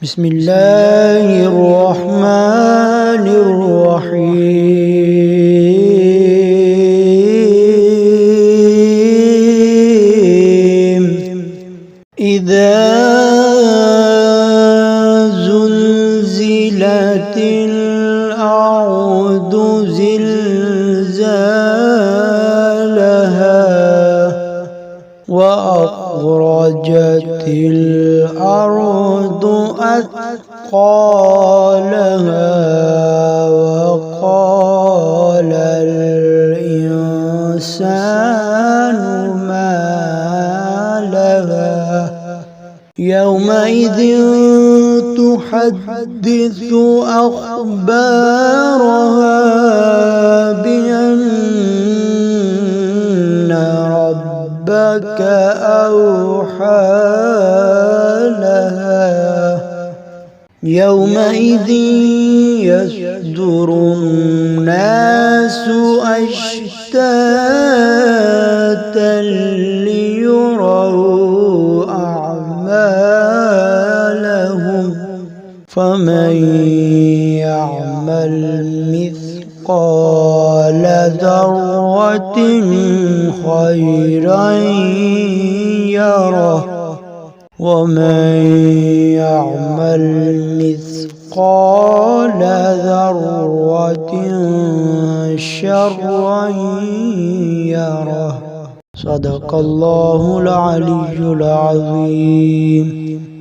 بسم الله الرحمن الرحيم إذا زلزلت الأرض زلزالها وأخرجت الأرض أثقالها وقال الإنسان ما لها يومئذ تحدث أخبارها بأن ربك أوحى لها يومئذ يصدر الناس أشتاتا ليروا أعمالهم فمن يعمل مثقال ذرة خيرا يره ومن يعمل مثقال ذرة شرا يره. صدق الله العلي العظيم.